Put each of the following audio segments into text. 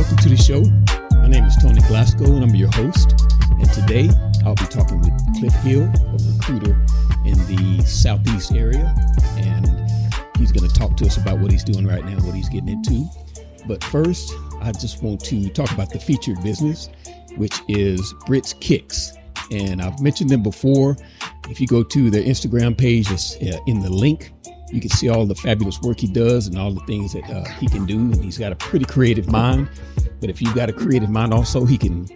Welcome to the show. My name is Tony Glasgow, and I'm your host. And today, I'll be talking with Cliff Hill, a recruiter in the Southeast area. And he's going to talk to us about what he's doing right now, what he's getting into. But first, I just want to talk about the featured business, which is Brits Kicks. And I've mentioned them before. If you go to their Instagram page, it's in the link. You can see all the fabulous work he does and all the things that he can do. And he's got a pretty creative mind. But if you've got a creative mind also, he can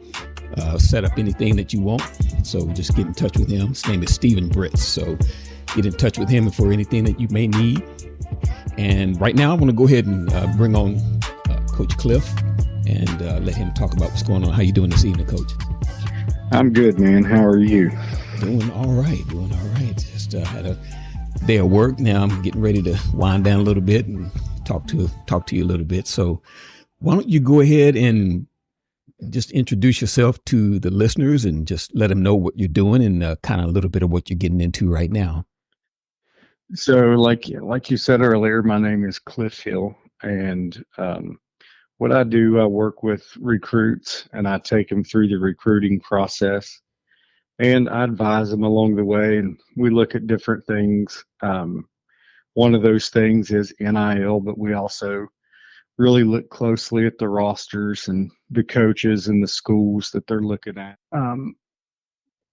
set up anything that you want. So just get in touch with him. His name is Stephen Brits. So get in touch with him for anything that you may need. And right now, I want to go ahead and bring on Coach Cliff and let him talk about what's going on. How you doing this evening, Coach? I'm good, man. How are you? Doing all right. Just had a day of work. Now I'm getting ready to wind down a little bit and talk to you a little bit. So why don't you go ahead and just introduce yourself to the listeners and just let them know what you're doing and kind of a little bit of what you're getting into right now. So like you said earlier, my name is Cliff Hill, and what I do, I work with recruits and I take them through the recruiting process, and I advise them along the way, and we look at different things. One of those things is NIL, but we also really look closely at the rosters and the coaches and the schools that they're looking at.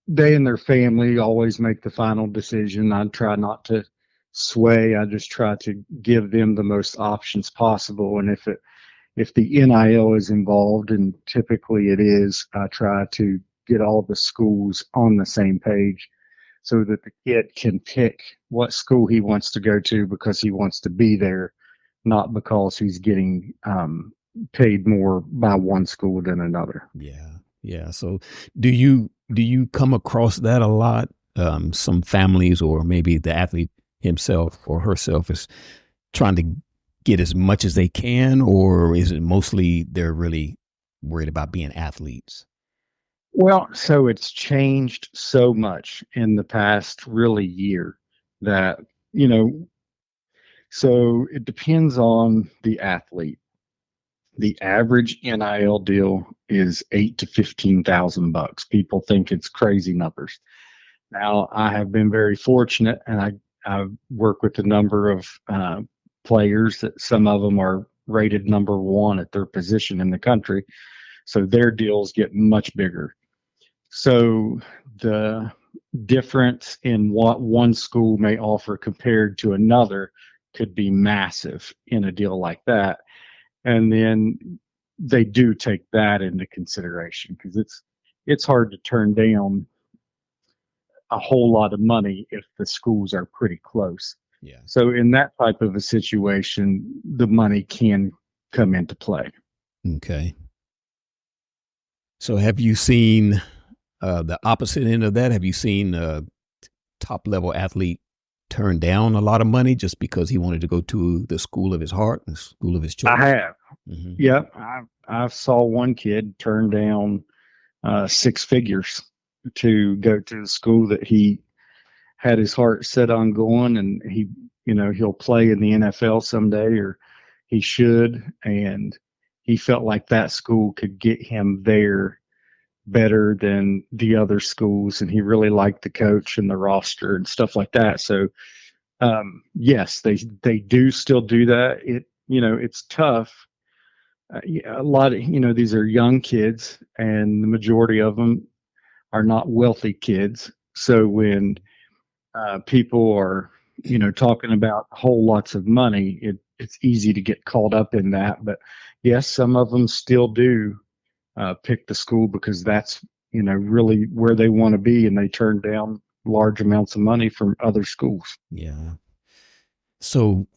They and their family always make the final decision. I try not to sway. I just try to give them the most options possible. And if the NIL is involved, and typically it is, I try to get all the schools on the same page so that the kid can pick what school he wants to go to because he wants to be there, not because he's getting paid more by one school than another. Yeah. So do you come across that a lot? Some families, or maybe the athlete himself or herself, is trying to get as much as they can, or is it mostly they're really worried about being athletes? Well, so it's changed so much in the past really year that, so it depends on the athlete. The average NIL deal is $8,000 to $15,000. People think it's crazy numbers. Now, I have been very fortunate, and I work with a number of players that some of them are rated number one at their position in the country. So their deals get much bigger. So the difference in what one school may offer compared to another could be massive in a deal like that. And then they do take that into consideration because it's hard to turn down a whole lot of money if the schools are pretty close. Yeah. So in that type of a situation, the money can come into play. Okay. So have you seen the opposite end of that? Have you seen a top level athlete turn down a lot of money just because he wanted to go to the school of his heart, the school of his choice? I have. Mm-hmm. Yep. I saw one kid turn down 6 figures to go to the school that he had his heart set on going, and he'll play in the NFL someday, or he should, and he felt like that school could get him there better than the other schools, and he really liked the coach and the roster and stuff like that. So yes, they do still do that. It's tough. A lot of these are young kids, and the majority of them are not wealthy kids. So when people are talking about whole lots of money, it's easy to get caught up in that. But yes, some of them still do pick the school because that's really where they want to be, and they turn down large amounts of money from other schools. Yeah. So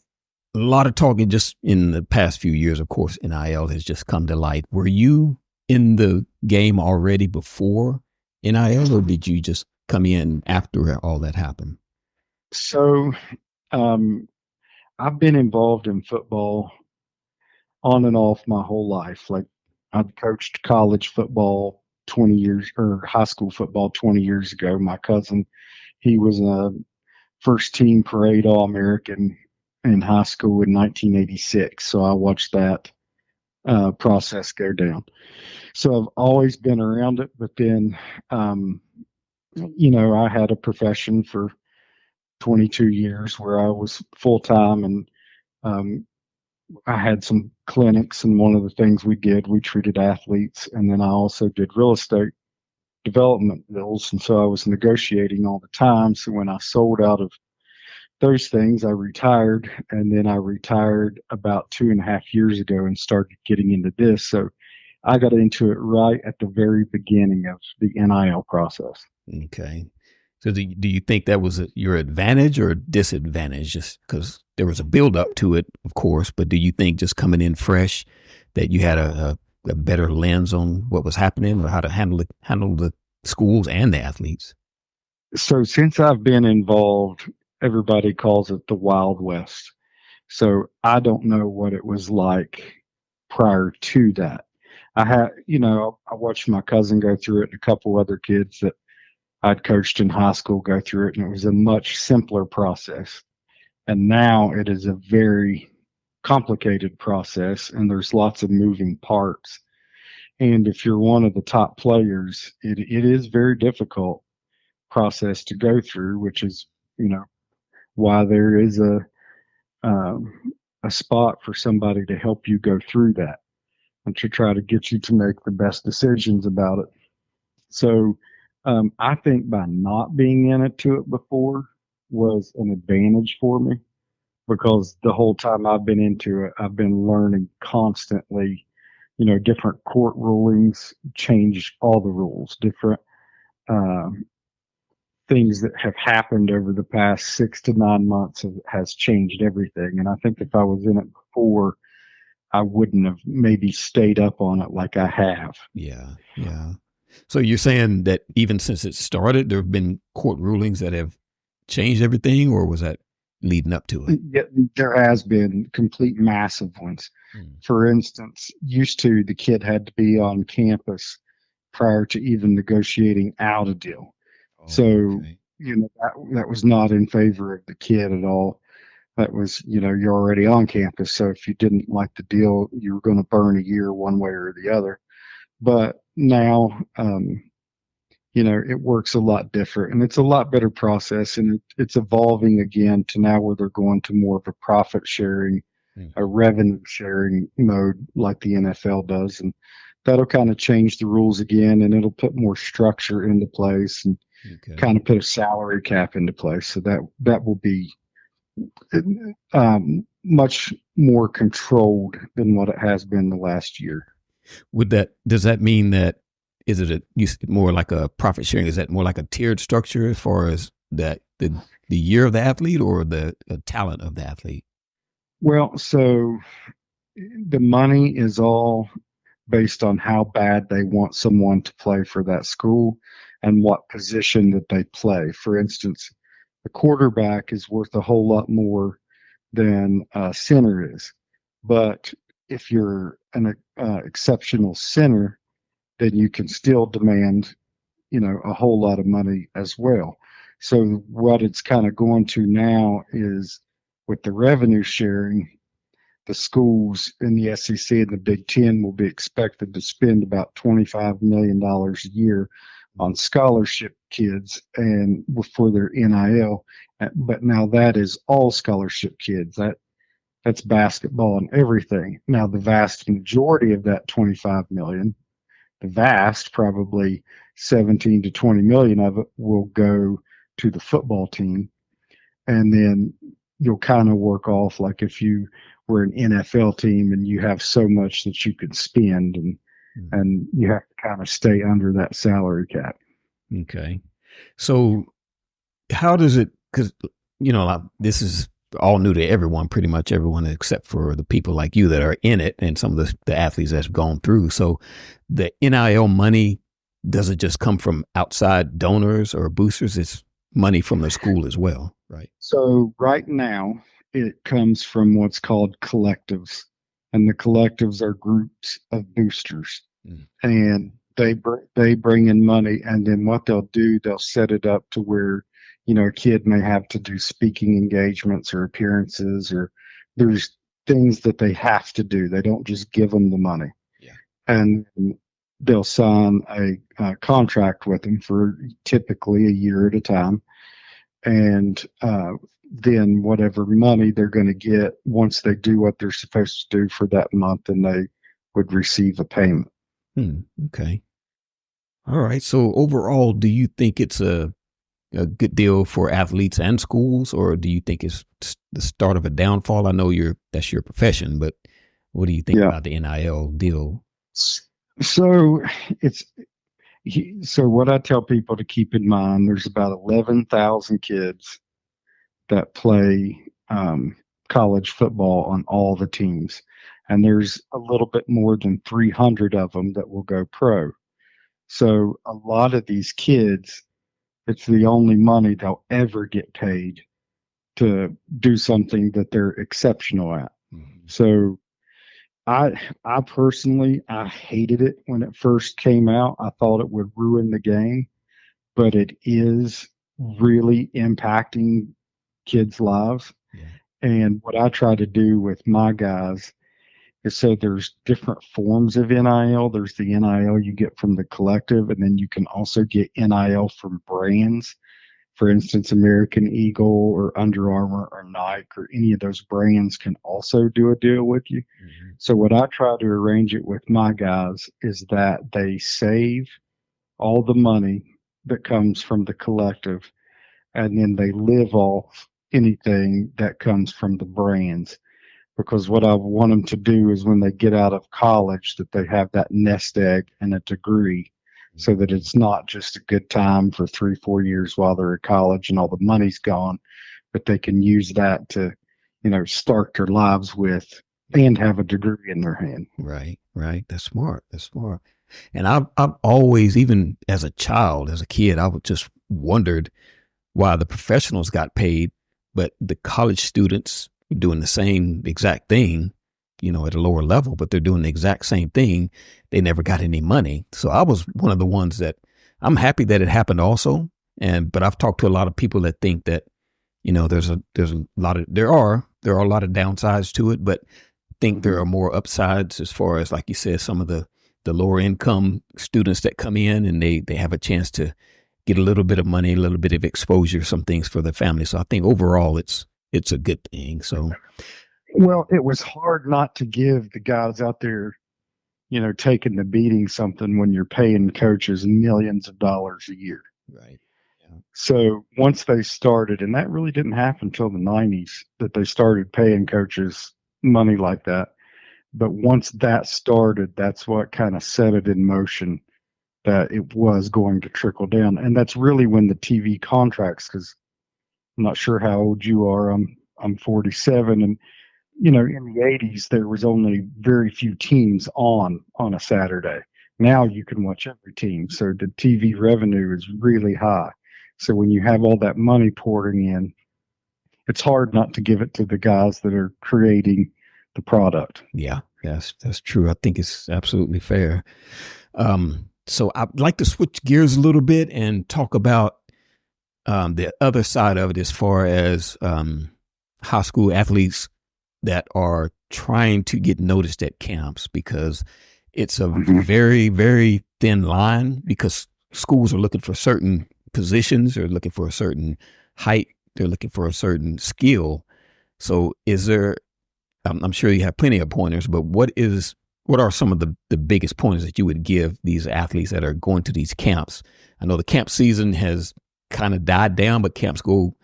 a lot of talking just in the past few years. Of course, NIL has just come to light. Were you in the game already before NIL, or did you just come in after all that happened? So I've been involved in football on and off my whole life. Like, I've coached college football 20 years, or high school football 20 years ago. My cousin, he was a first team parade All-American in high school in 1986. So I watched that process go down. So I've always been around it, but then, I had a profession for 22 years where I was full time, and um, I had some clinics, and one of the things we did, we treated athletes, and then I also did real estate development deals, and so I was negotiating all the time. So when I sold out of those things, I retired, and then I retired about 2.5 years ago and started getting into this. So I got into it right at the very beginning of the NIL process. Okay. So do you think that was your advantage or disadvantage? Just because there was a build up to it, of course, but do you think just coming in fresh that you had a better lens on what was happening or how to handle the schools and the athletes? So since I've been involved, everybody calls it the Wild West. So I don't know what it was like prior to that. I watched my cousin go through it and a couple other kids that I'd coached in high school go through it, and it was a much simpler process. And now it is a very complicated process, and there's lots of moving parts. And if you're one of the top players, it is very difficult process to go through, which is, why there is um, a spot for somebody to help you go through that and to try to get you to make the best decisions about it. So I think by not being in it to it before was an advantage for me, because the whole time I've been into it, I've been learning constantly. Different court rulings change all the rules. Different um, things that have happened over the past 6 to 9 months has changed everything. And I think if I was in it before, I wouldn't have maybe stayed up on it like I have. Yeah. Yeah. So you're saying that even since it started, there have been court rulings that have changed everything, or was that leading up to it? Yeah, there has been complete massive ones. For instance, used to the kid had to be on campus prior to even negotiating out a deal. Oh, So, okay. that was not in favor of the kid at all. That was, you're already on campus. So if you didn't like the deal, you were going to burn a year one way or the other. But now, it works a lot different, and it's a lot better process, and it's evolving again to now where they're going to more of a profit sharing, a revenue sharing mode like the NFL does. And that'll kind of change the rules again, and it'll put more structure into place and Okay. kind of put a salary cap into place. So that will be much more controlled than what it has been the last year. Does that mean that, is it more like a profit sharing? Is that more like a tiered structure as far as the year of the athlete or the talent of the athlete? Well, so the money is all based on how bad they want someone to play for that school and what position that they play. For instance, the quarterback is worth a whole lot more than a center is. But if you're an exceptional center, then you can still demand, a whole lot of money as well. So what it's kind of going to now is with the revenue sharing, the schools in the SEC and the Big Ten will be expected to spend about $25 million a year on scholarship kids and for their NIL. But now that is all scholarship kids. That's basketball and everything. Now the vast majority of that 25 million, probably 17 to 20 million of it will go to the football team. And then you'll kind of work off like if you were an NFL team and you have so much that you can spend, and you have to kind of stay under that salary cap. Okay. So how does it, because, this is all new to everyone, pretty much everyone, except for the people like you that are in it and some of the athletes that's gone through. So the NIL money, does it just come from outside donors or boosters? It's money from the school as well, right? So right now it comes from what's called collectives, and the collectives are groups of boosters, and they bring in money, and then what they'll do, they'll set it up to where, a kid may have to do speaking engagements or appearances, or there's things that they have to do. They don't just give them the money. Yeah. And they'll sign a contract with them for typically a year at a time. And then whatever money they're going to get once they do what they're supposed to do for that month, and they would receive a payment. Okay. All right. So overall, do you think it's a good deal for athletes and schools, or do you think it's the start of a downfall? I know that's your profession, but what do you think about the NIL deal? So what I tell people to keep in mind, there's about 11,000 kids that play college football on all the teams. And there's a little bit more than 300 of them that will go pro. So a lot of these kids, it's the only money they'll ever get paid to do something that they're exceptional at. Mm-hmm. So I personally, I hated it when it first came out. I thought it would ruin the game, but it is really impacting kids' lives. Yeah. And what I try to do with my guys is, so there's different forms of NIL. There's the NIL you get from the collective, and then you can also get NIL from brands. For instance, American Eagle or Under Armour or Nike or any of those brands can also do a deal with you. Mm-hmm. So what I try to arrange it with my guys is that they save all the money that comes from the collective, and then they live off anything that comes from the brands. Because what I want them to do is, when they get out of college, that they have that nest egg and a degree, so that it's not just a good time for 3-4 years while they're at college and all the money's gone, but they can use that to, start their lives with and have a degree in their hand. Right. That's smart. And I've always, even as a kid, I would just wondered why the professionals got paid, but the college students doing the same exact thing, at a lower level, but they're doing the exact same thing. They never got any money. So I was one of the ones that I'm happy that it happened also. But I've talked to a lot of people that think that, there are a lot of downsides to it, but I think there are more upsides as far as, like you said, some of the lower income students that come in and they have a chance to get a little bit of money, a little bit of exposure, some things for the family. So I think overall it's a good thing. So, well, it was hard not to give the guys out there, taking the beating something when you're paying coaches millions of dollars a year. Right. Yeah. So once they started, and that really didn't happen until the 90s, that they started paying coaches money like that. But once that started, that's what kind of set it in motion that it was going to trickle down. And that's really when the TV contracts, because I'm not sure how old you are. I'm 47, and in the 80s there was only very few teams on a Saturday. Now you can watch every team, so the TV revenue is really high. So when you have all that money pouring in, it's hard not to give it to the guys that are creating the product. Yeah, that's true. I think it's absolutely fair. So I'd like to switch gears a little bit and talk about the other side of it, as far as high school athletes that are trying to get noticed at camps, because it's a very, very thin line, because schools are looking for certain positions, they're looking for a certain height, they're looking for a certain skill. So is there, I'm sure you have plenty of pointers, but what are some of the biggest pointers that you would give these athletes that are going to these camps? I know the camp season has kind of died down, but camps go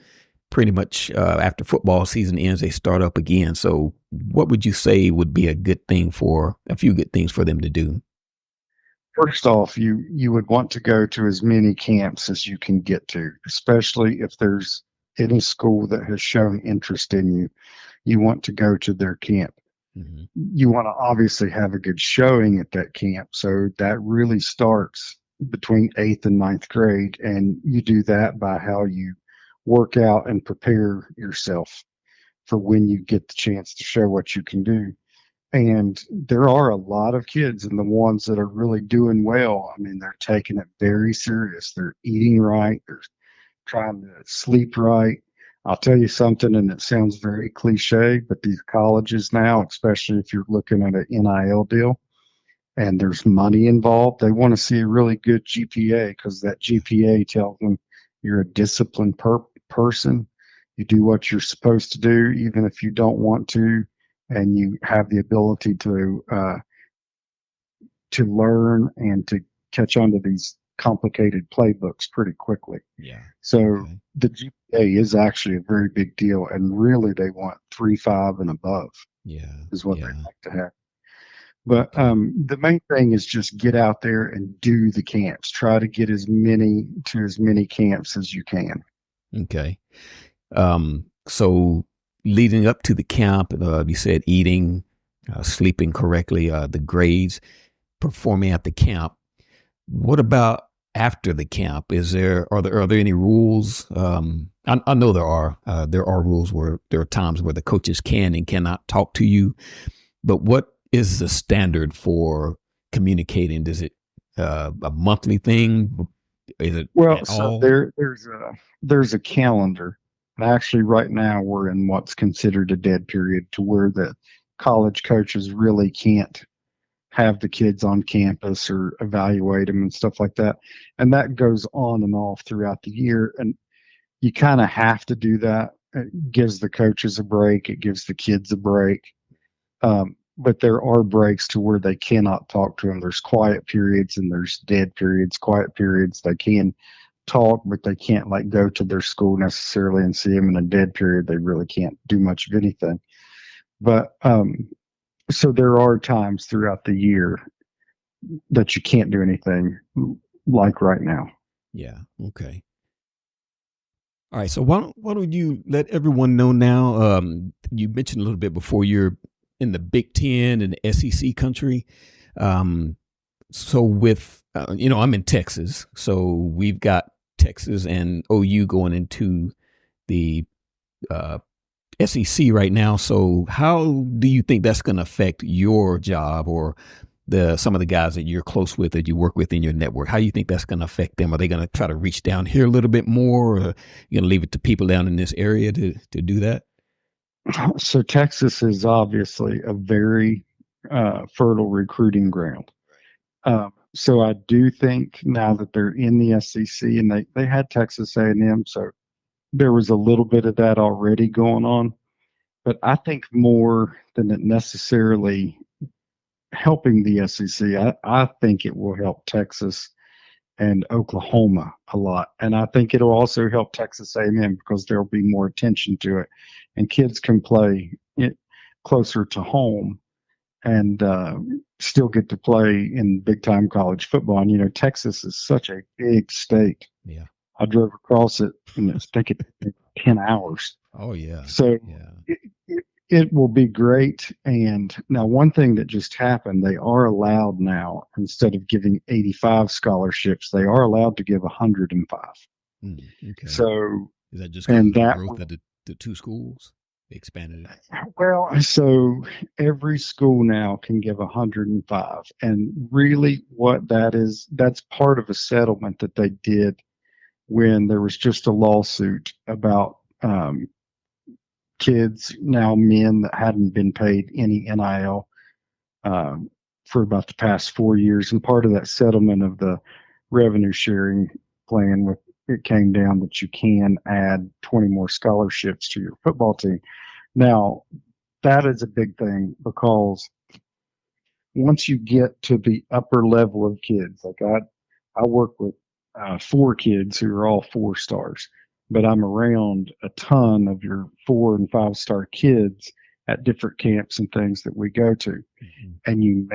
pretty much after football season ends, they start up again. So what would you say would be a few good things for them to do? First off, you would want to go to as many camps as you can get to, especially if there's any school that has shown interest in you. You want to go to their camp. Mm-hmm. You want to obviously have a good showing at that camp. So that really starts between 8th and 9th grade. And you do that by how you work out and prepare yourself for when you get the chance to show what you can do. And there are a lot of kids, and the ones that are really doing well, I mean, they're taking it very serious. They're eating right. They're trying to sleep right. I'll tell you something, and it sounds very cliche, but these colleges now, especially if you're looking at an NIL deal and there's money involved, they want to see a really good GPA because that GPA tells them you're a disciplined person. You do what you're supposed to do, even if you don't want to, and you have the ability to learn and to catch on to these complicated playbooks pretty quickly. Yeah. So Okay. the GPA is actually a very big deal, and really they want 3.5 and above Yeah. is what Yeah. they like to have. But Okay. the main thing is just get out there and do the camps. Try to get as many camps as you can. Okay. So leading up to the camp, you said eating, sleeping correctly, the grades, performing at the camp. What about after the camp? Are there any rules? I know there are. There are rules where there are times where the coaches can and cannot talk to you. But what is the standard for communicating? Is it a monthly thing? Is it Well, at so all? there's a calendar. And actually, right now we're in what's considered a dead period, to where the college coaches really can't have the kids on campus or evaluate them and stuff like that. And that goes on and off throughout the year. And you kind of have to do that. It gives the coaches a break. It gives the kids a break. But there are breaks to where they cannot talk to them. There's quiet periods and there's dead periods. Quiet periods, they can talk, but they can't like go to their school necessarily and see them. In a dead period, they really can't do much of anything. But so there are times throughout the year that you can't do anything, like right now. Yeah. Okay. All right. So why don't you let everyone know now? You mentioned a little bit before, you're in the Big Ten and the SEC country. So with I'm in Texas, so we've got Texas and OU going into the SEC right now. So how do you think that's going to affect your job, or some of the guys that you're close with, that you work with in your network? How do you think that's going to affect them? Are they going to try to reach down here a little bit more, or are you going to leave it to people down in this area to do that? So Texas is obviously a very fertile recruiting ground. So I do think now that they're in the SEC, and they had Texas A&M, so there was a little bit of that already going on. But I think more than it necessarily helping the SEC, I think it will help Texas and Oklahoma a lot, and I think it'll also help Texas A&M because there'll be more attention to it, and kids can play it closer to home and still get to play in big time college football. And Texas is such a big state. Yeah. I drove across it, and it's taking 10 hours. Oh yeah. So Yeah. it will be great. And now, one thing that just happened, they are allowed now, instead of giving 85 scholarships, they are allowed to give 105. Okay. So, Is that just because and of the that, growth of the two schools? They expanded it. well, so every school now can give 105. And really, what that is, that's part of a settlement that they did when there was just a lawsuit about kids, now men, that hadn't been paid any NIL for about the past 4 years. And part of that settlement of the revenue sharing plan, it came down that you can add 20 more scholarships to your football team. Now, that is a big thing, because once you get to the upper level of kids, like I work with 4 kids who are all 4-stars, but I'm around a ton of your 4 and 5-star kids at different camps and things that we go to. Mm-hmm. And you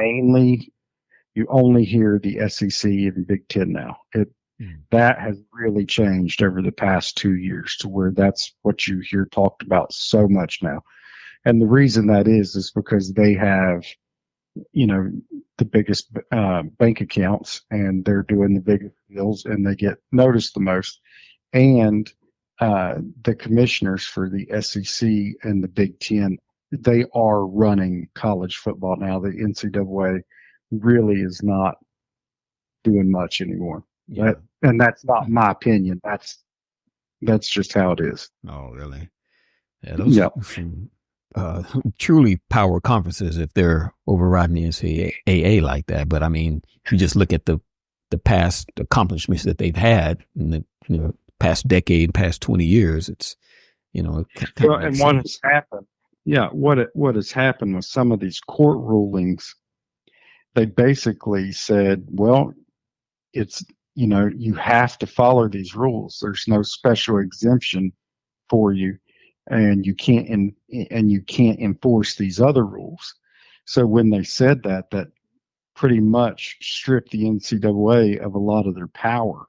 only hear the SEC and Big Ten now. That has really changed over the past 2 years, to where that's what you hear talked about so much now. And the reason that is because they have, the biggest bank accounts, and they're doing the biggest deals, and they get noticed the most. And the commissioners for the SEC and the Big Ten, they are running college football now. The NCAA really is not doing much anymore. Yeah. And that's not my opinion. That's That's just how it is. Oh, really? Yeah, those Yeah. are some truly power conferences if they're overriding the NCAA like that. But I mean, if you just look at the past accomplishments that they've had in the past decade, past 20 years, it's it kind of And makes what sense. has happened? Yeah, what has happened with some of these court rulings? They basically said, well, it's you have to follow these rules. There's no special exemption for you, and you can't enforce these other rules. So when they said that pretty much stripped the NCAA of a lot of their power.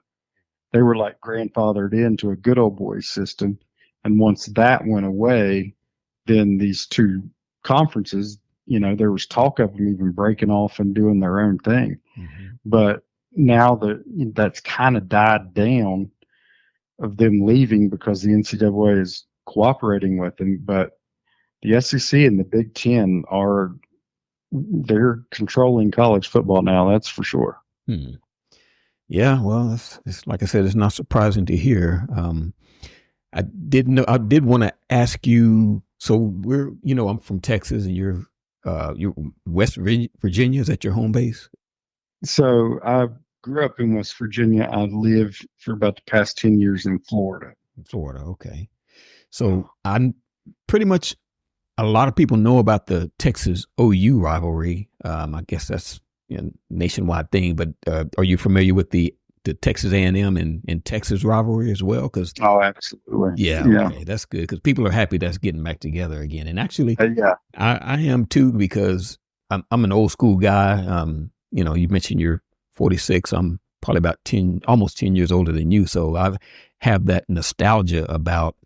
They were like grandfathered into a good old boy system, and once that went away, then these two conferences, there was talk of them even breaking off and doing their own thing. Mm-hmm. But now that's kind of died down of them leaving because the NCAA is cooperating with them. But the SEC and the Big Ten they're controlling college football now. That's for sure. Hmm. Yeah, well, it's like I said, it's not surprising to hear. I did want to ask you. So I'm from Texas, and you're West Virginia. Is that your home base? So I grew up in West Virginia. I lived for about the past 10 years in Florida. Florida, okay. So I'm pretty much, a lot of people know about the Texas OU rivalry. I guess that's a nationwide thing, but are you familiar with the Texas A&M and Texas rivalry as well? Oh, absolutely. Yeah, okay, that's good because people are happy that's getting back together again. And actually, yeah, I am too because I'm an old school guy. You mentioned you're 46. I'm probably about almost 10 years older than you. So I have that nostalgia about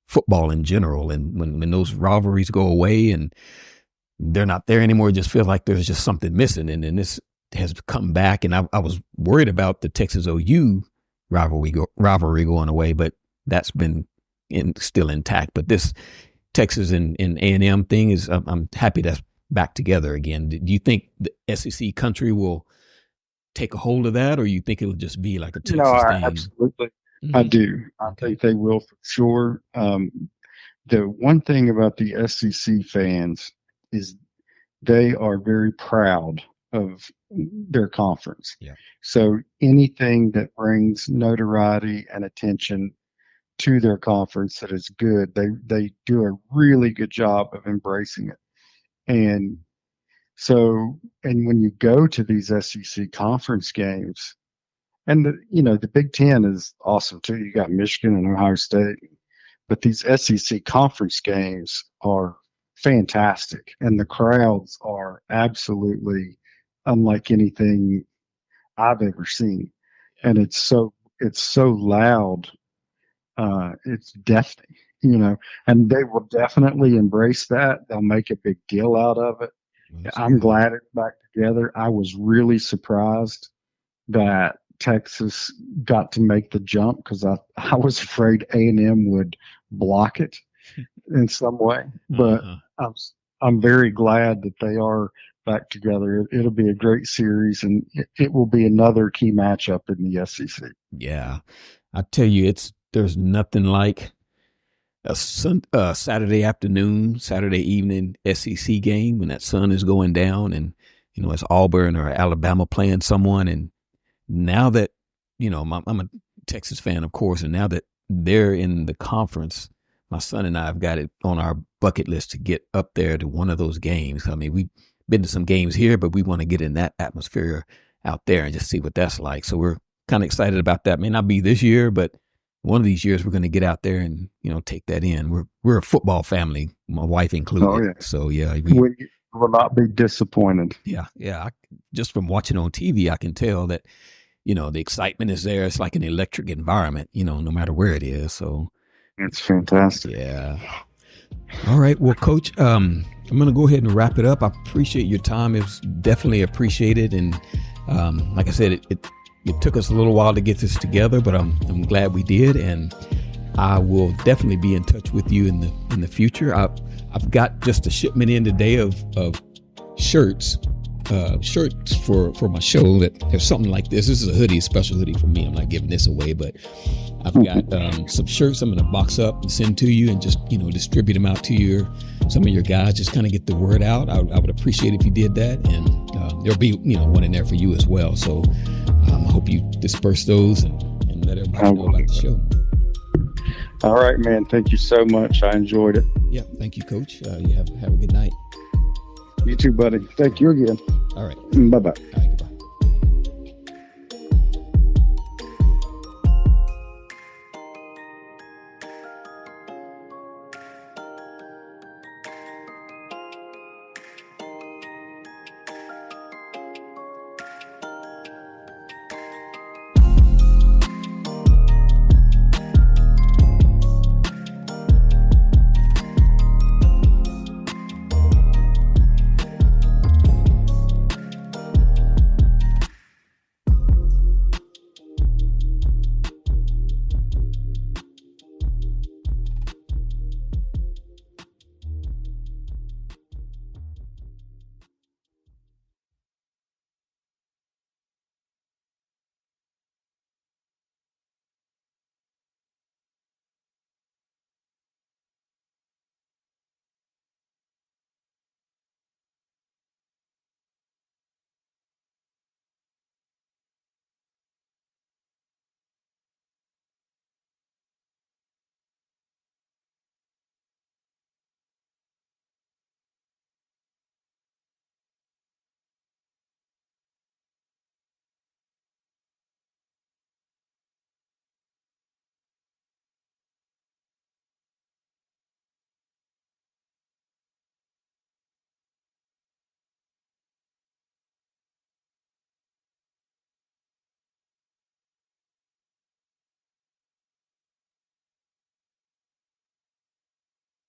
football in general. And when those rivalries go away and they're not there anymore, it just feels like there's just something missing. And then this has come back. And I was worried about the Texas OU rivalry going away, but that's been still intact. But this Texas and A&M thing is, I'm happy that's back together again. Do you think the SEC country will take a hold of that, or you think it'll just be like a Texas thing? Absolutely. Mm-hmm. I do. I think they will for sure. The one thing about the SEC fans is they are very proud of their conference. Yeah. So anything that brings notoriety and attention to their conference that is good, they do a really good job of embracing it. And so, and when you go to these SEC conference games, and the Big Ten is awesome too. You got Michigan and Ohio State, but these SEC conference games are fantastic, and the crowds are absolutely unlike anything I've ever seen. And it's so loud. It's deafening, and they will definitely embrace that. They'll make a big deal out of it. I'm glad it's back together. I was really surprised that Texas got to make the jump because I was afraid A&M would block it in some way. But I'm very glad that they are back together. It'll be a great series, and it will be another key matchup in the SEC. Yeah, I tell you, there's nothing like a Saturday afternoon, Saturday evening SEC game when that sun is going down, and it's Auburn or Alabama playing someone. And now that I'm a Texas fan, of course, and now that they're in the conference, my son and I have got it on our bucket list to get up there to one of those games. I mean, we've been to some games here, but we want to get in that atmosphere out there and just see what that's like. So we're kind of excited about that. May not be this year, but one of these years we're going to get out there and take that in. We're a football family, my wife included. Oh, yeah. So yeah, we will not be disappointed. Yeah. Just from watching on TV, I can tell that the excitement is there. It's like an electric environment, no matter where it is. So it's fantastic. Yeah. All right. Well, Coach, I'm going to go ahead and wrap it up. I appreciate your time. It was definitely appreciated. And like I said, it took us a little while to get this together, but I'm glad we did. And I will definitely be in touch with you in the future. I've got just a shipment in today of shirts shirts for my show that there's something like this. This is a hoodie, special hoodie for me. I'm not giving this away, but I've got some shirts I'm going to box up and send to you and just, distribute them out to some of your guys. Just kind of get the word out. I would appreciate if you did that. And there'll be, one in there for you as well. So I hope you disperse those and let everybody know about the show. All right, man. Thank you so much. I enjoyed it. Yeah. Thank you, Coach. You have a good night. You too, buddy. Thank you again. All right. Bye-bye. All right. Goodbye.